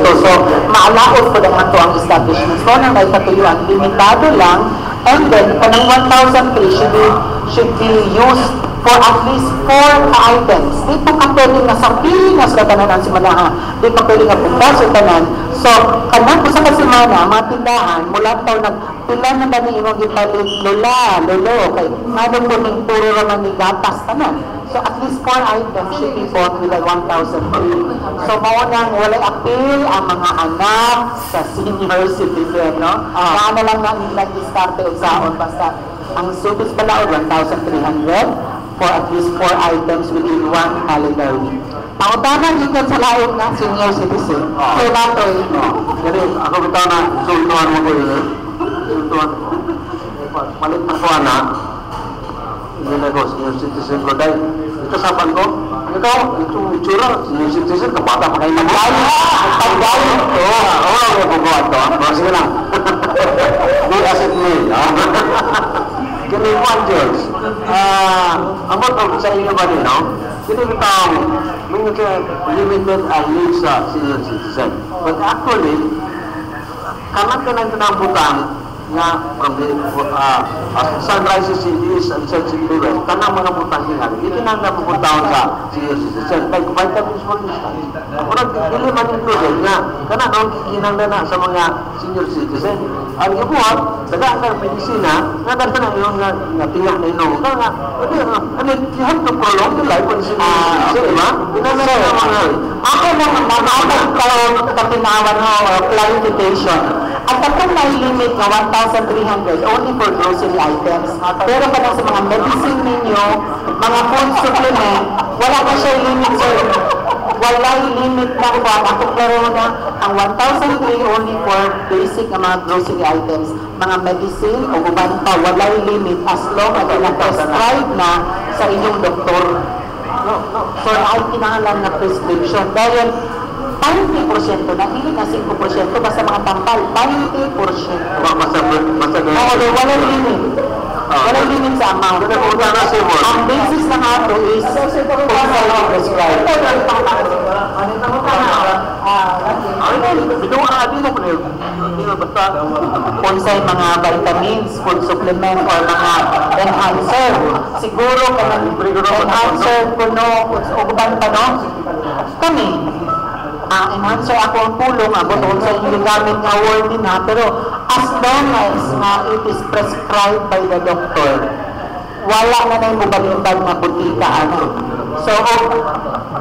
dito. So, maalaot po naman ito ang establishment. So, nang naipatuyuan, limitado lang, and then, kanang 1,003 should be used for at least 4 items. Di po ka pwede nga sa Pilipinas na tanan si Manaha. Di pa pwede nga punta sa tanan. So, kanang po sa kasimana, mga tindahan, mula taon pila na ba ni imong gipalit lola, lolo, kay ano po ning puro raman ni gatas tanan. So, at least 4 items should be bought with a 1,003. So, maunang walay appeal ang mga anak sa senior citizen, no? Na lang na nag-start usaon basta ang subis pala 1,300 for at least 4 items within 1 calendar week. Pautanan dito sa laong na senior citizen. So, nato jadi, ako bitaw na sultuhan mo ko yun. Sultuhan ko. Malit na ko anak. Hindi na ko, senior citizen ko dahil. Ito sapan ko. Ikaw, ito itsura, senior citizen, kapata pa kayo naglayo. Paglayo. Oo, ako po ko ito. Sige lang. Good as it may. Kini Juan George, amot ang sa inyo ba rin, no? Kini bitang may limited ang needs sa senior citizen. But actually, kanan ka ng tinambutang nga from the sunrises in the east and sets in the west, kanang mga butang tingali, hindi nang napupuntahan sa senior citizen. Like vitamins for instance. Murag, hindi man included nga, kanang ang kikinang na sa mga senior citizen. Ang ibuhat, daga ang medisina, nga dahil na yung tingak na inom. Kaya you have to prolong the life of the senior citizen, di ba? Pinamera na mga. Ako lang, mamamag katinawan ho, clarification. At akong nai-limit na 1,300 only for grocery items. Pero pa sa mga medicine ninyo, mga food supplement, wala na siya limit, sir. Wala limit na po. Ako klaro na ang 1,003 only for basic na mga grocery items. Mga medicine o uban pa, wala limit as long as na-prescribe na sa inyong doktor. So, ay kinahanglan na prescription. Dahil 20% na, hindi na 5%, basta mga tampal, 20%. Basta Walang limit. Walang limit sa amount. Ang basis na nga ito is kung sa'yo prescribe. Kung sa'yo mga vitamins, food supplement, or mga enhancer. Siguro enhancer, kuno, uguban pa, no? Kami, enhancer ako ang pulong, abot sa inyong gamit nga word din ha, pero as long as it is prescribed by the doctor, wala na na yung mubalimbag na butika, ano. So,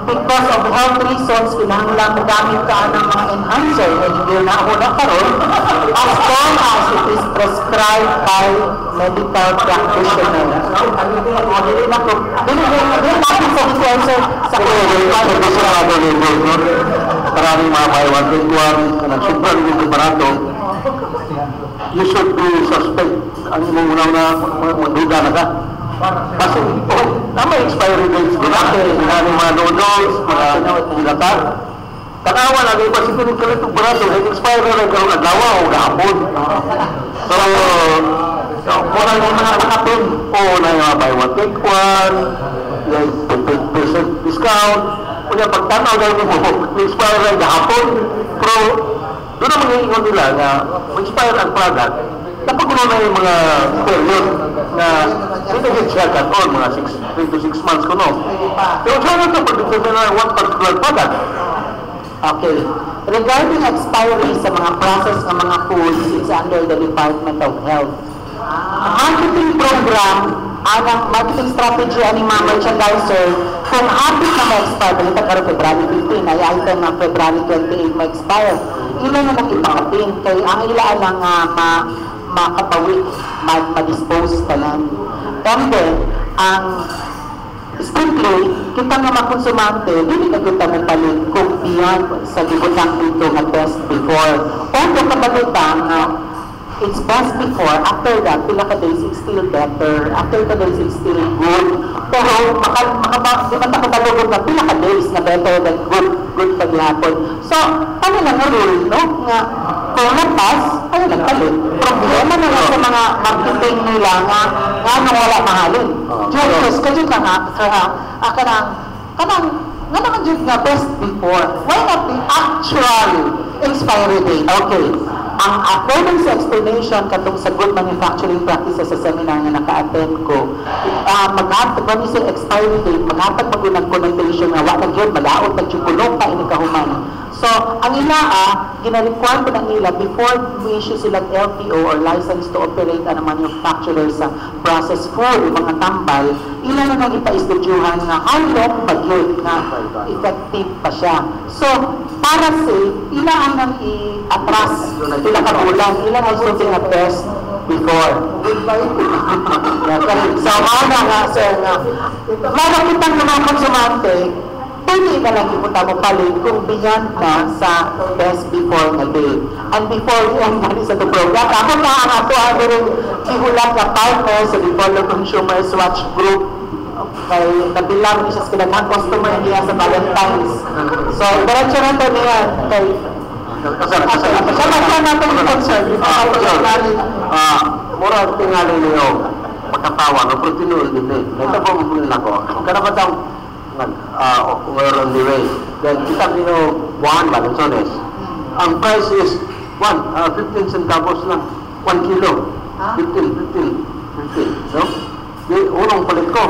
because of health reasons, kinahanglan mo gamit ka ng mga enhancer, hindi na ako nakaroon, as long as it is prescribed by medical practitioner. Dili natin sa influencer sa maraming mga baywan, kanang sobrang hindi barato, you should be suspect. Ang imong unaw na magduga na ka. Kasi, tama expiry dates din natin. Maraming mga noodles, mga nilatar. Tanawa na, iba si pinig ka ito barato, expiry na ikaw naglawa o gahapon. So, mura yung mga nakapin. Oo, na yung mga buy one, take one, 10% discount. Kaya pagtanaw dahil mo, expire lang gahapon. Pero, doon ang mga ingon nila na expire ang product. Napagulo na yung mga period na hindi siya cut-on, mga 3 to 6 months ko, no? Pero siya na ito, pag-determine na one particular product. Okay. Regarding expiry sa mga process ng mga foods, it's under the Department of Health. Ang marketing program, ang marketing strategy ani mga merchandiser, kung habit na ma-expire, balita karon February 15, ay item na February 28 ma-expire, ilan na nag-ipakatin, kaya ang ilaan lang makapawik, ma-dispose ka lang. And then, ang simply, kita nga makonsumante, hindi na kita mo palit kung beyond sa gibutang dito na best before. O kung kabalutang it's best before, after that, pila ka days, it's still better. After ka days, it's still good. Pero, di man nakabalugod na pila ka days na better than good paghihapon. So, ano lang na rule, no? Nga, kung napas, ano lang palit. Problema na lang sa mga marketing nila nga nang wala mahalin. Just, kasi ka nga, kanang nga naman dyan nga best before. Why not the actual expiry date? Okay. Ang according sa explanation katong sa good manufacturing practices sa seminar nga naka-attend ko, maghatag ba sa expiry date, maghatag mag-unang connotation nga wala gyud malaot na chikulo pa ini kahuman. So, ang gina-require ko na nila before we issue silang LTO or license to operate ang manufacturer sa processed food, yung mga tambal, ilan na nang ipa-istudyuhan nga how long ba yun na effective pa siya. So, para safe, ilan ang i-atras, ilan ka bulan, ilan ang something na best before. So, mauna nga, sir, nga, malakitang mga konsumante, pwede na lang ipunta mo palit kung beyond na sa best before na date. And before yan gani sa program, ako na ang ato ang ihulat na partner sa Developed Consumers Watch Group. Kay nabilang niya sa kailangan customer niya sa Valentine's. So, diretso na ito niya. Kay kasama natin yung concern. Mura tingali niyo pagkatawan, no, pero tinuloy din eh. Ito po mapulin ako. Kung karapat ang we're on the way. Then kita buwan Valenzones. Ang price is 15 centavos lang. 1 kilo. 15. No? Di unang palit ko.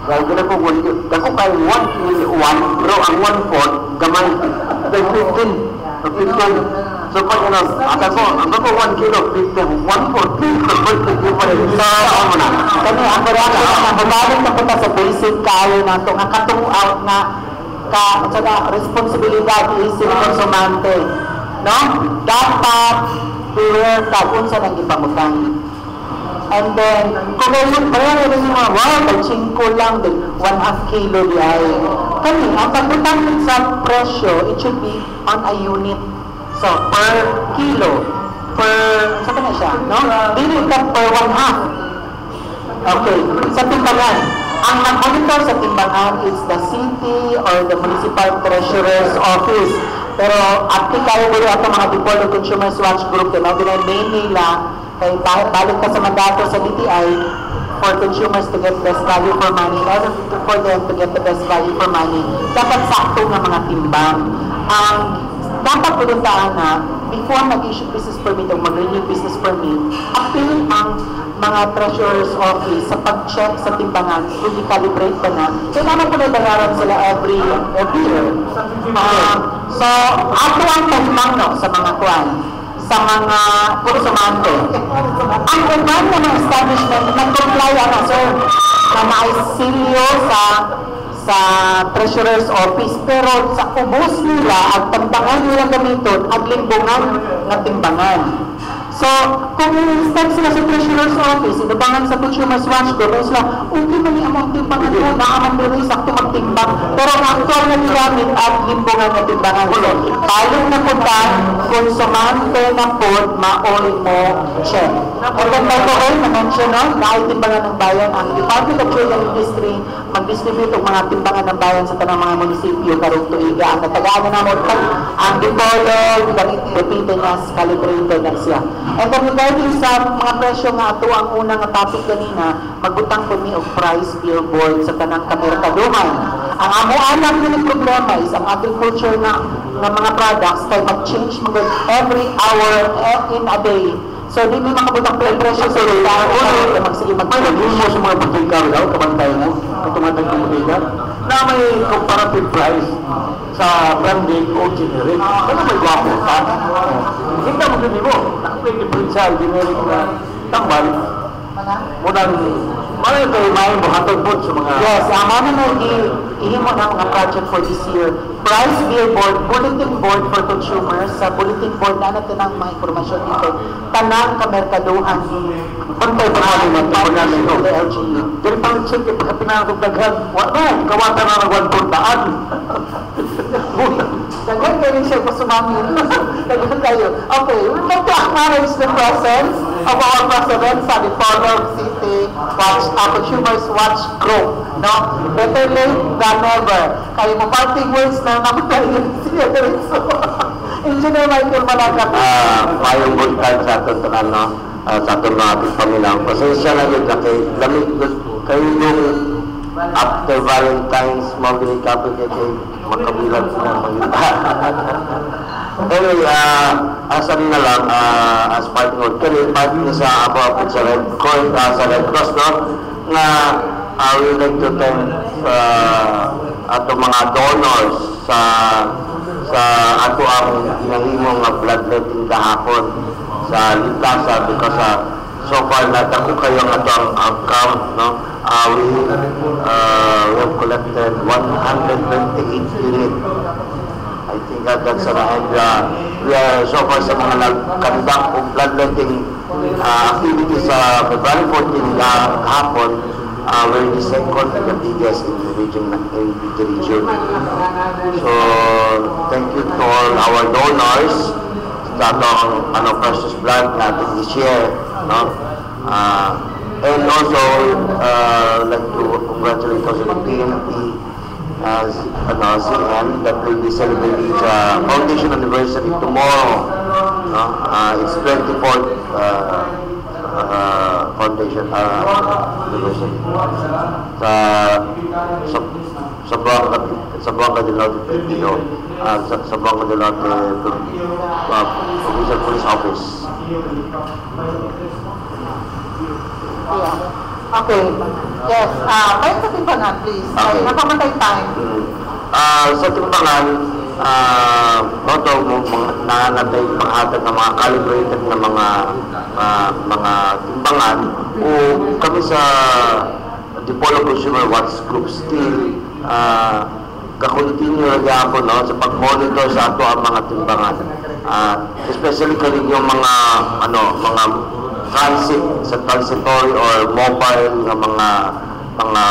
Dahil ko 1 kilo. Dako kayo 1 kilo, pero ang 1/4 gamay. Then 15. So pag ako 1 kilo, 15, 1/4 kilo. Kami, ang marami na mabalik na punta sa basic kayo na ito, nga katungaw na responsibilidad isip konsumante. No? Dapat beware ka kung saan ang ipamutang. And then, kung mayroon rin yung mga, wow, 5 lang, 1/2 kilo di ay. Kami, ang pagputang sa presyo, it should be on a unit. So, per kilo, saan na siya, no? Dili ka per 1/2. Okay, sa timbangan. Ang nag-monitor sa timbangan is the city or the municipal treasurer's office. Pero, applicable ko ito mga Developed Consumers Watch Group, kaya main nila, kay balik ka sa mandato sa DTI for consumers to get best value for money, in order for them to get the best value for money, dapat sakto ng mga timbang. Ang dapat pinuntaan na, before mag-issue business permit o mag-renew business permit, appeal ang mga treasurer's office sa pag-check sa timbangan, kung i-calibrate ba na, kailangan po na bayaran sila every year. So, ato ang timbang sa mga kwan, sa mga konsumante. Ang uman ng mga establishment, nag-comply na, sir, na naisilyo sa treasurer's office, pero sa ubos nila, ang timbangan nila gamiton, ang limbungan ng timbangan. So, kung step sila sa treasurer's office, inubangan sa Consumers Watch Group, sila, okay man yung among timbangan mo, naaman nila sakto magtimbang, pero ang actual na gamit at limbungan ng timbangan. So, balik na po ta, konsumante na po, maol mo check. At ang bagoy na mention, no, na timbangan ng bayan, ang Department of Trade and Industry, mag-distribute ang mga timbangan ng bayan sa tanang mga munisipyo, karong tuiga. Ang natagaan na naman, ang Dipolo, repeated as calibrated na siya. And then regarding sa mga presyo nga ito, ang unang topic kanina, magbutang po ni of price billboard sa tanang kamerkaduhan. Ang amuanak ng problema is ang agriculture na mga products kay mag-change mga every hour in a day. So, di may makabutang presyo sa lugar na magsige mag-produce mo sa mga butika daw, kabantay mo, automatic ng butika, na may comparative price sa branding o generic. Ano may gwapo ka? Kita mo din mo, nakapay differential, generic na tambal. Munang, yung kayo maayong buhatag po sa mga... Yes, ang ano na ihimo na mga project for this year. Price billboard, bulletin board for consumers. Sa bulletin board na natin ang mga informasyon dito. Tanang kamerkaduhan. Pantay pa namin ang pagkakas ng LGU. Pero pang check, pagka pinakatog daghan, kawatan na nagwan-puntaan. Daghan kayo siya pa sumangin. Daghan kayo. Okay, we would like to acknowledge the presence of our president sa Department City Consumers Watch Group. No? Better late than never. Kayo mo parting words na nakatayin siya diretso. Engineer Michael Malagat. Mayong bulkan sa aton tanan, no? Sa aton mga ating pamilang. Pasensya na yun na kayo yung after Valentine's, mabiling kapit kay makabilang sila magita. Anyway, as ano na lang, as parting word, kaya parting sa Apo sa Red Cross, no? Na we would like to thank ato mga donors sa ato ang hinahimong bloodletting kahapon sa Lintasa because so far natako kayo ang ato ang outcome, no? We have collected 128 units. I think that's and we are so far sa mga nag-conduct of bloodletting activities sa February 14 kahapon, we're the second and the biggest in the region. So thank you to all our donors sa atong precious blood natin i-share, no? And also like to congratulate also the PNP CN that will be celebrating the foundation anniversary tomorrow. No? It's 24th foundation anniversary. Sa Buanga del Norte PPO, sa Buanga del Norte Provincial Police Office. Yeah. Okay. Yes. Kayo sa timbangan, please. Okay. Nakamatay time. Sa timbangan, nanatay panghatag ng mga calibrated na mga timbangan o kami sa Dipolo Consumer Watch Group still ka-continue na po, no, sa pag-monitor sa ato ang mga timbangan. Especially kanin yung mga transit sa transitory or mobile na mga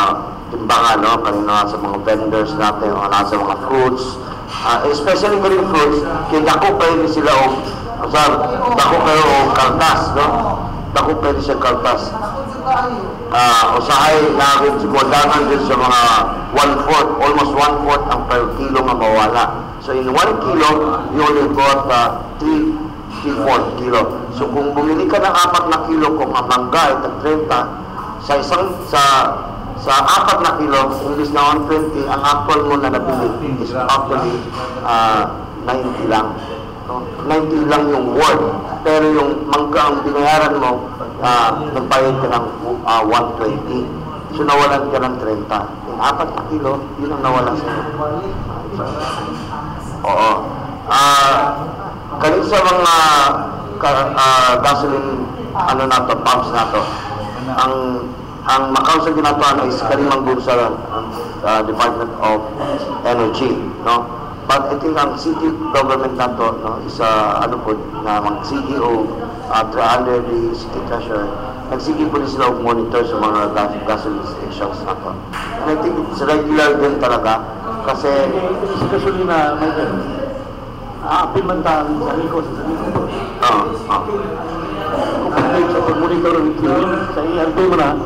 timbangan, no, kanina sa mga vendors natin, sa mga fruits, especially kanin fruits, dako kayo sila dako kayo o kaltas, no, dako kayo siya kaltas. Usahay namin siguradangan din sa mga 1/4, almost 1/4 ang per kilo nga mawala. So in 1 kilo, you only got 3-4 kilo. So kung bumili ka ng 4 na kilo, kung ang mangga ay 30, sa 4 na kilo, imbis na 120, ang actual mo na nabili is actually 90 lang. No? 90 lang yung worth. Pero yung mangga ang binayaran mo, nagbayad ka ng 120. So nawalan ka ng 30. Yung 4 na kilo, yun ang nawala sa'yo. Oo. Kanin sa mga gasoline pumps nato, ang makausap nato is kalimang sa Department of Energy, no? But I think ang city government nato, no, is na mga CDO under the city treasurer, nagsige po sila monitor sa mga gasoline stations nato. And I think it's regular din talaga kasi sa gasolina may pimental sa likod. Kung sa pag-monitor ng fuel, sa ERP mo na,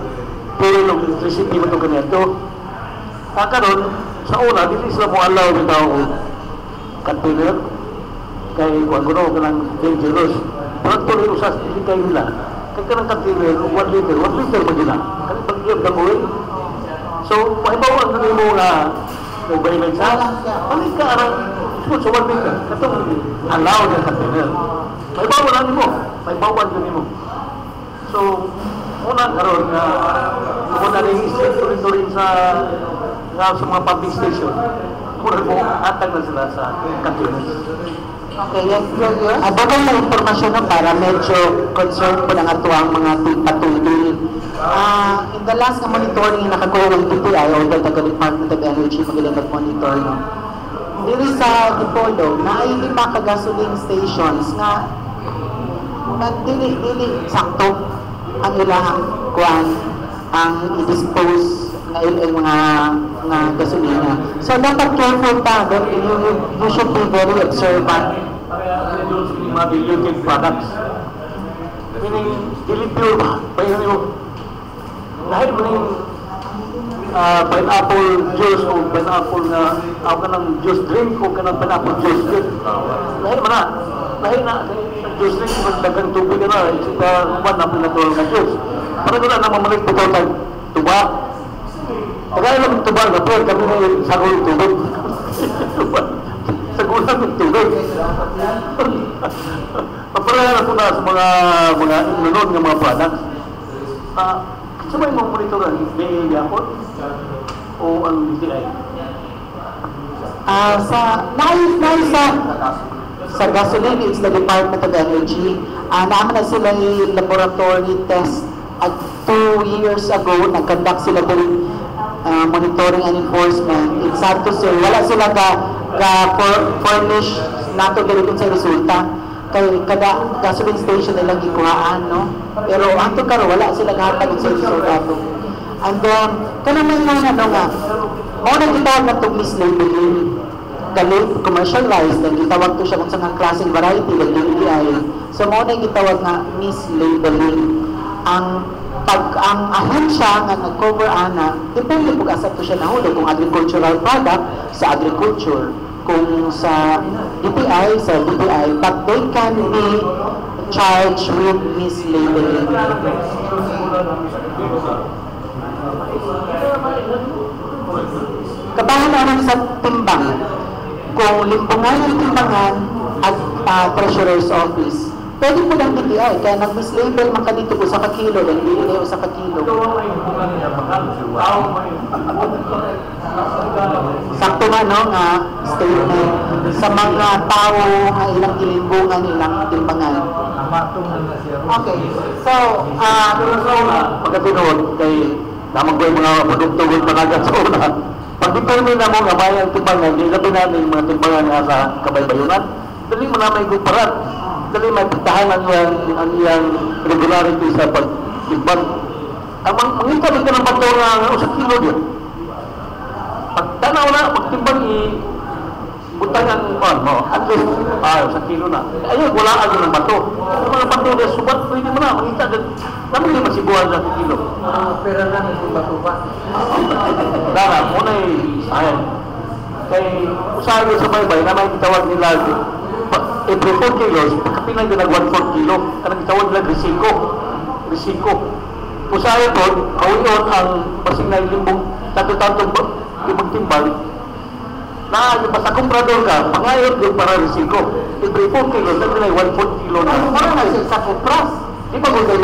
pero yung electricity mo ito ganito. Karon, sa una, hindi sila mo allow ng tao container, kay kung ano ka ng dangerous. Pero ito rin usas, hindi kayo nila. Kaya ka ng container, 1 liter mo din na. Kaya pag-give na mo So, maibawan na mo na nag-bayman sa, balik ka arang sa 1 liter. Katong allow ng container. Maibawan na mo. Maibawan na mo. So, una karon na kung na-register ito rin sa mga public station, kung mo atag na sila sa containers. Okay, yes, Bago na impormasyon na para medyo concerned po ng atuang mga patuloy. In the last monitoring na nakakuha ng DTI o the Department of Energy magaling mag-monitor, no? Dili sa Dipolo na ay 5 ka-gasoline stations na dili sakto ang ilang kuan ang i-dispose ng mga gasolina. So dapat careful pa, you should be very observant. Mga diluted products. Meaning, dili pure ba? Payahan mo. Dahil mo yung pineapple juice o pineapple na ako ka ng juice drink o ka ng pineapple juice drink. Dahil mo na. Dahil na, juice drink, magdagang tubig na, isita naman na pinatulang ka juice. Parang na namamalik po tayo tuba. Kaya lang tuba na po, kami na yung sagol tubig. Sa gulang ng tubig. Paparayan ako na sa mga inunon ng mga products. Sa may mga monitoran, may yapon o ang DTI? Sa gasoline, it's the Department of Energy. Naman na sila yung laboratory test at 2 years ago, nag-conduct sila din monitoring and enforcement. It's sad to say, wala sila furnish nato ganito sa resulta. Kay kada gasoline station nilang gikuhaan, no? Pero ato karo wala sila gahatag sa resulta to. And then, kanang nga nga, mo na gitawag na itong mislabeling. Galit, commercialized, then gitawag to siya kung saan klaseng variety, like DTI. So, mo na gitawag na mislabeling. Ang ahensya nga nag-cover ana, depende kung asa to siya nahuli, kung agricultural product, sa agriculture, kung sa DTI, but they can be charged with mislabeling. Kabahan naman sa timbang, kung limpungan ng timbangan at treasurer's office, pwede po ng DTI, kaya nag-mislabel man ka dito po sa kakilo, dahil bili kayo sa kakilo. Sakto nga, no, nga statement sa mga tao nga ilang ilimbungan, ilang timbangan. Okay, so, pagkatinood, kay namang ko yung mga produkto ng panagat sa una, pag-determine na mo nga mayang timbangan, hindi labi namin yung mga timbangan nga sa kabaybayunan, dali mo na may kumparat. Dali may pitahan ang iyang regularity sa pag-timbang. Ang mangita ka ng bato nga usap kilo din. Pagtanaw na, pagtimbang butangan mo, at least, usap kilo na. Ayun, wala agad ng bato. Ang mga bato na subat, pwede mo na, mangita din. Naman yung masibuhan sa kilo. Pera lang yung bato ba? Dara, muna ayun. Kay, usahay sa baybay, na may tawag nila, every 4 kilos, pagkapinay din nag 1/4 kilo, kanang itawag nila risiko. Usahay po, kawiyon ang basing na ilimbong tanto-tanto limang timbal, na yung basta komprador ka, pangayon din para risiko. Every 4 kilos, nag 1/4 kilo na. Parang nasa sa kupras. Di ba kung kayo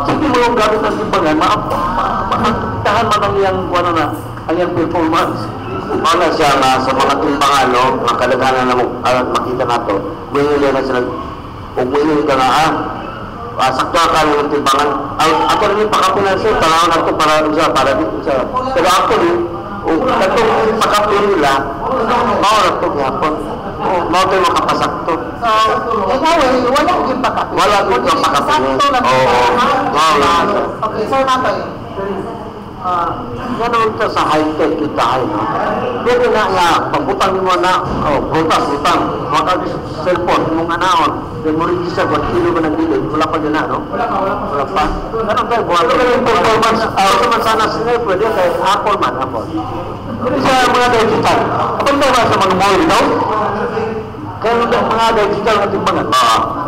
sige mo yung gamit ng timbangan, maaptahan man ang iyang, ang iyang performance. Wala siya nga sa mga timbangan, no, ang kalaganan na makita nato, buhay na sila, kung buhay ka nga, sakto ka ng timbangan, ako rin yung pakapinansin, panahon nato para dito sa, pero ako rin, katong pakapin nila, mawala ito gihapon, mawala ito makapasakto. Wala yung pakapin. Wala yung pakapin. Okay, sir, Matoy. Ganun ito sa high-tech kita ay, no? Pwede na nga, pagputang mo na, butang, maka-cellphone, mong anaon, then mo rin isa, kung kilo ba ng bilid, wala pa din na, no? Wala pa. Ganun tayo, buwan ko yung performance, naman sana sila, pwede kay Apple. Pwede sa mga digital. Kapag tayo ba sa mga mall, no? Kaya mga digital na timbangan.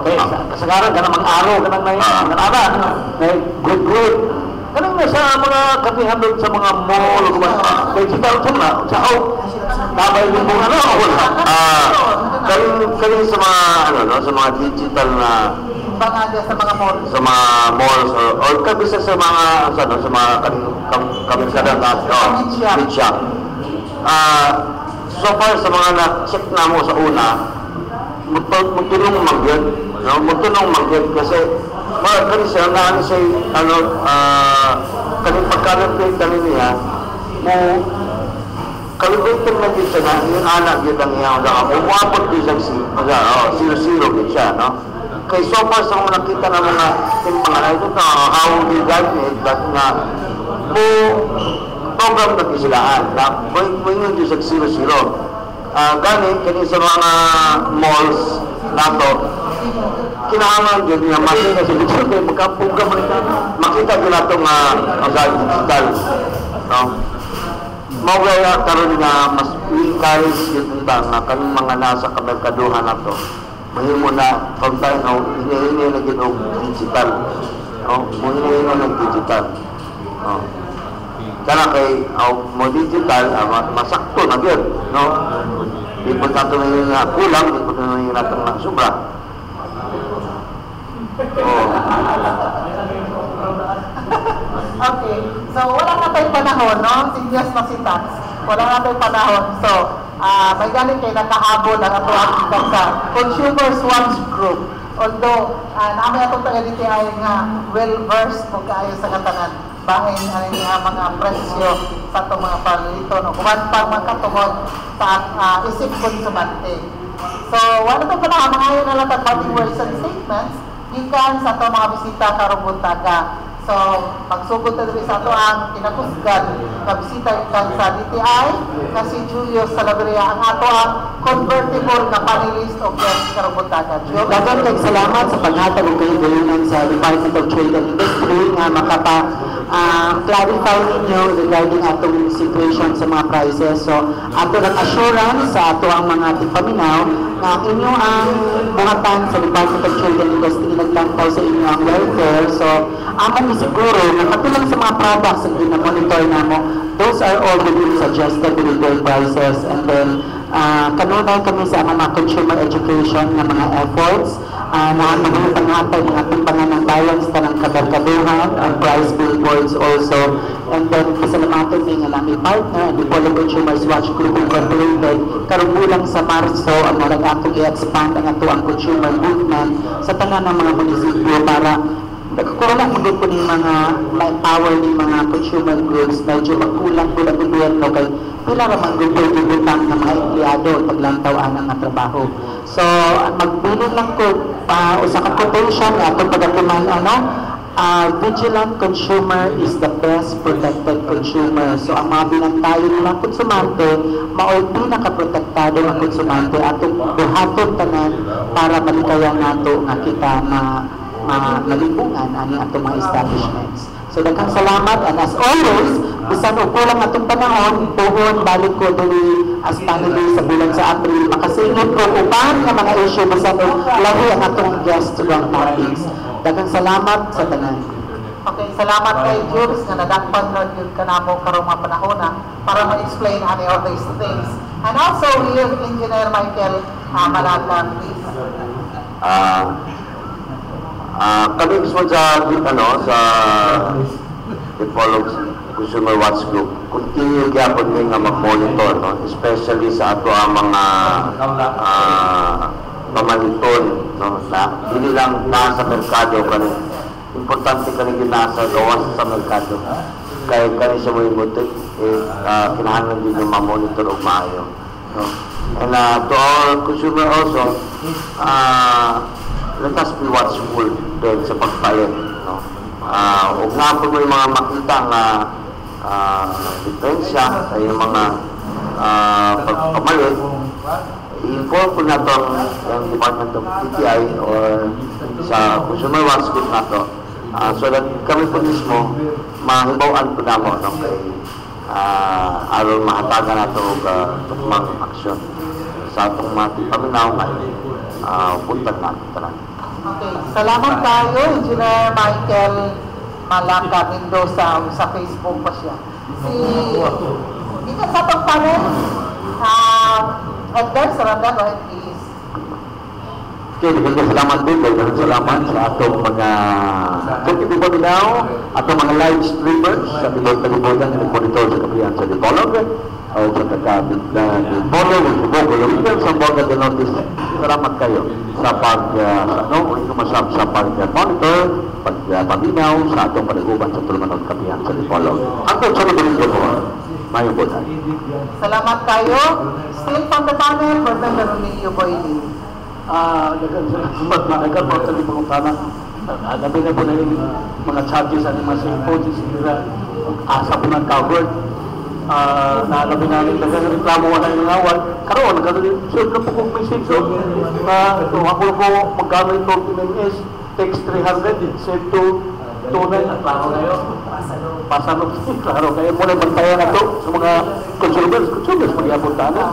Kaya kasagaran, ganang mag-araw, ganang na yun, ganang good. Kanang na sa mga katihan doon sa mga mall, digital po na, sa nabay yung mga wala. Kayo sa mga, sa mga digital na, sa mga malls. Sa mga malls, or kabisa sa mga, sa mga kamiskadan na, meat shop. So far, sa mga na-check na mo sa una, magtunong magyod, kasi kani siya, naan siya, kani pagkalagpit niya, mo, kalagpitin na din siya na, yung anak yun ang iyang, umabot din siya, 0-0 din siya, no? Kaya so far sa mga nakita na mga timbangan, ito na, how we guide it, that nga, mo, program na kisilaan, na, may yun din siya 0-0. Ganit, kani sa mga malls, nato, kinahangan yun niya, makita sa digital, kaya magkapuga mo nito, makita yun nato nga sa digital. No? Mawala karon nga, mas encourage yun nga kami mga nasa kamerkaduhan nato. Mahimo na, kung tayo, hinihingi na yun digital. Hinihingi na digital. Kana kay mo digital, masakto na yun, no? Di po nato na yung kulang, di po na yung nato na sobra. Okay. So, wala na tayong panahon, no? Serious na si Tax. Wala na tayong panahon. So, may galing kayo nakahabol ang ato ang sa Consumers Watch Group. Although, namin atong taga-DTI nga well-versed mo kaayo sa katanan bahin ang mga presyo sa itong mga palito. No? Kuman pa makatungod sa isip konsumante. So, wala itong panahon. Ngayon na lang ang words and statements gikan sa itong mga bisita karong buntaga. So, magsugod na rin sa ito ang kinakusgan na bisita ikan sa DTI na si Julio Salaveria ang ato ang convertible na panelist of guest karong buntaga. Dagan kay salamat sa paghatag og kaibigan sa Department of Trade and Industry nga clarify ninyo regarding atong situation sa mga prices. So, ato ng assurance sa ato ang mga tipaminaw na inyo ang buhatan sa Department of Trade and Industry naglantaw sa inyo ang welfare. So, among siguro, nakatulang sa mga products na ginamonitor na mo, those are all within suggested retail prices. And then, kanunay kami sa mga consumer education ng mga efforts na mga panghatay mga timbangan ng balance ng kadarkaduhan and price billboards also. And then, pasalamatan din nga namin partner, the Polo Consumers Watch Group Incorporated, karumulang sa Marso, ang mga atong i-expand ang ato ang consumer movement sa tanan ng mga munisipyo para nagkukulang hindi po ng mga ma-empower ng mga consumer groups medyo magkulang po ng gobyerno kay pila ramang gubutang ng mga empleyado paglantawan ng trabaho. So, magbilin lang ko usa ka quotation atong pagatuman vigilant consumer is the best protected consumer. So, ang mga binantayon ng konsumante mao'y pinaka-protektado ng konsumante atong buhaton tanan para malikayan nato nga kita na malibungan ani atong mga establishments. So, daghang salamat, and as always, bisan og kulang atong panahon, puhon balik ko diri as panelist sa bulan sa April makasingit ko uban nga mga issue bisan og lahi ang atong guests to ang topics. Daghang salamat sa tanan. Okay, salamat kay Jules nga nadakpan na yun ka na mo karong mga panahon para ma-explain any of these things. And also, here, Engineer Michael Malaga, please. Kami mismo sa Develop Consumer Watch Group, continue gyapon nga mag-monitor, no? Especially sa ato ang mga pamaliton, no? Na hindi lang nasa merkado kani. Importante kani nasa gawas sa merkado. Kaya kani sa mga butik kinahanglan din yung ma-monitor og maayo, no? And to our consumer also, let us be watchful din sa pagpalit, no? Huwag nga po may mga makita nga diferensya sa yung mga pagpamalit, i-inform po na ito ang Department of TTI or sa Consumer Watch Group na ito so that kami po mismo mahibawaan po na mo, no? Kay aron mahatagan na ito tukmang aksyon sa itong mga paminaw nga puntag natin tanan. Okay, salamat tayo, Engineer Michael Malaga Mendoza sa Facebook pa siya. Dito sa itong panel, Edgar Saranda, go ahead please. Okay, salamat din. Salamat sa atong mga paminaw, atong mga live streamers sa tibod-talibodan ng monitor sa kapihan sa Dipolog o sa Dipolog, sa Boga de Notice. Salamat kayo sa sa pag-monitor, pag-paminaw sa atong paniguban sa Tulmanog kapihan sa Dipolog. Ang sa Dipolog po, mayong po tayo. Salamat kayo. Still from the panel, Professor Romilio Boyli. Salamat na agad po sa libang tanang. Gabi na po na yung mga charges at mga cellphone, sila asa po ng covered. Nalabi namin talaga reklamo wala yung awal. Karoon, nagkakaroon na po kong message. Ako po magkano yung 49S, text 300, send to tunay. Klaro na yun. Pasano. Klaro. Kaya muna bantayan na ito sa mga consumers. Consumers, mag-iabunta na.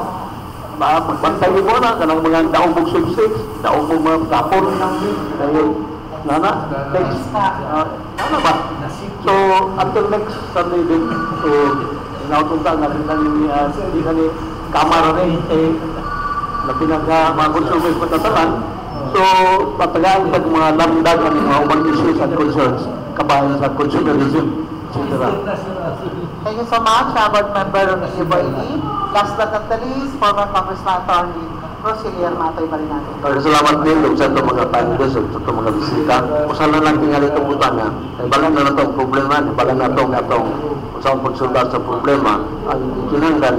Magbantayin mo na, kanang mga daong mong sweepstakes, daong mong mga kapon. Dahil Nana? Next. Nana ba? So, until next Sunday din, so, nautunta natin hindi ka ni kamara rin, na mga consumers matatalan. So, patagaan pag mga lamdag ang mga umang issues and concerns kabayan sa consumerism, etc. Thank you so much, Board Member Iboyli. Last but not the least, former Congressman Attorney Rosilier Matoy Marinado. Salamat din sa itong mga panelists at itong mga bisita. Kung saan na lang tingali itong buta na, ibalan na itong problema, ibalan na itong usang pagsultar sa problema, ang kinanggan,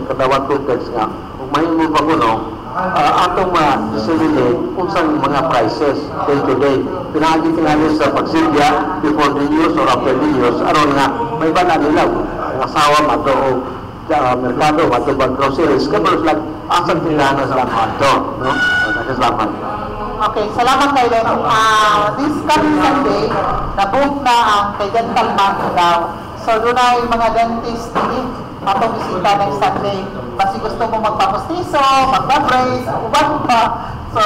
katawag context nga, kung may mo pa kuno, atong ma-disseminate kung saan mga prices day to day. Pinagi tingali sa pagsilya before the news or after the news, aron nga, may bala nila, ang asawa mato o merkado, mato bang groceries, kabros lang, asang tindahan sa mato, no? Salamat. Okay, salamat kay Len. This coming Sunday, na-book na ang kay Dental Month daw. So, doon ay mga dentist matong bisita next Sunday. Kasi gusto mo magpapustiso, magpa-brace, uban pa. So,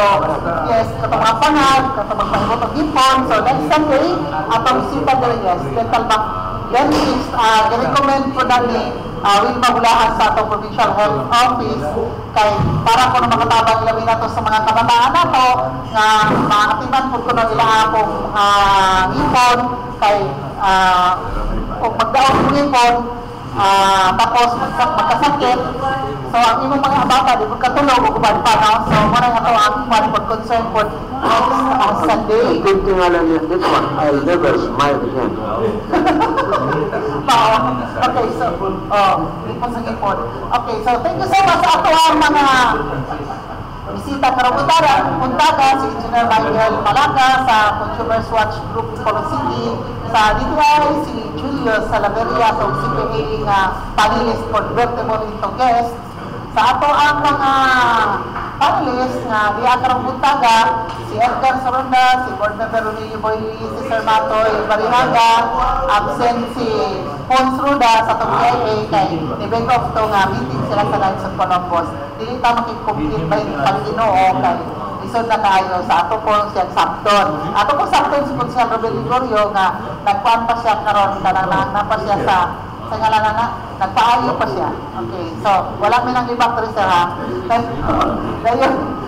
yes, katong mga panag, katong magpahimot ang hipon. So, next Sunday, atong bisita doon, yes, Dental Month dentist. I-recommend po na ni Wilma Bulahan sa atong Provincial Health Office kay para ko na makatabang ilabi na to sa mga kabataan na to nga maatiman po ko na ila akong hipon kay kung magdaon ko hipon tapos magkasakit. So, ang imong mga bata, di mo katulog o kuban pa, no? So, muna nga ito ang one for concern for next Sunday. Good thing alam niya, this one, I'll never smile again. Okay, so, ipon sa ipon. Okay, so, thank you so much sa ato ang mga bisita karong puntaga si Engineer Michael Malaga sa Consumers Watch Group Polo City, sa DTI si Julius Salaveria sa CPA nga panelist convertible into guest, sa ato ang mga panelist nga diya karong puntaga si Edgar Soronda, si Board Member Ronnie Boyli, si Sir Matoy Barinaga, absent si Pons Ruda sa itong kay event of to nga meeting sila sa Lights of Columbus. Dili ta makikcomplete ba yung Panginoo kay isod na kayo sa ato po siyang Sampton. Ato po Sampton si Consiel Robel Ligorio nga nagkuhan pa siya karon kanang na pa siya sa ngalan na nagpaayo pa siya. Okay, so wala mi nang ibang sir ha. Dayon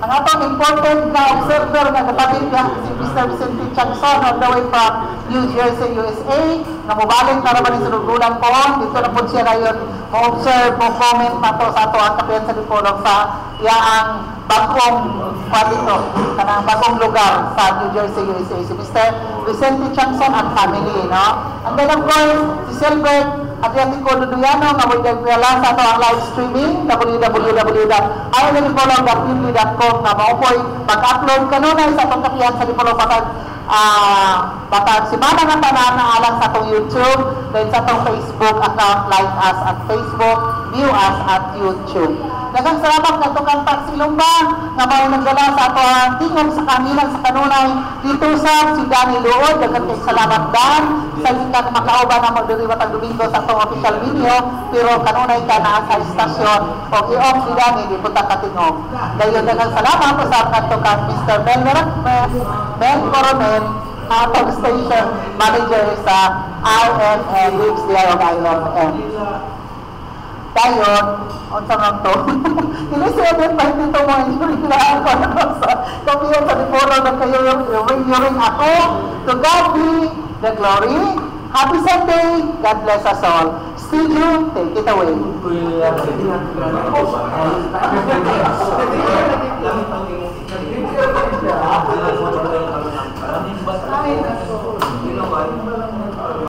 ang atong important na observer nga katabi niya si Mr. Vicente Changson all the way from New Jersey, USA na mubalik na naman sa lugulan po. Dito na po siya na yun ma-observe, mo-comment na to sa ato ang kapiyan sa Dipolog sa iyaang bagong dito, kanang bagong lugar sa New Jersey, USA. Si Mr. Vicente Changson and family, no? And then of course, si Silbert Adriatico Luduyano nga mo nagpiyala sa ato ang live streaming www.ironlipolog.pimli.com na maupoy mag-upload kanunay sa atong kapiyan sa Dipolog batag simana nga tanan na alang sa atong YouTube, then sa atong Facebook account, like us at Facebook, view us at YouTube. Daghang salamat nga itong kantang silumba nga may nagdala sa ato ang tingog sa kanilang sa kanunay dito sa si Danny Luod. Daghang kay salamat Dan sa ikat makauban na magdiriwat ang Domingo sa atong official video, pero kanunay ka na sa istasyon o i-off si Danny di punta katingog. Dayon daghang salamat sa ato kang Mr. Mel Coronel, atong station manager sa IFM Lips Dialog IFM. Dayon, unsa man to? Hindi siya din pa dito mo injury lang ko sa kapiyan sa Dipolog na kayo yung ako. To God be the glory. Happy Sunday. God bless us all. Studio, take it away.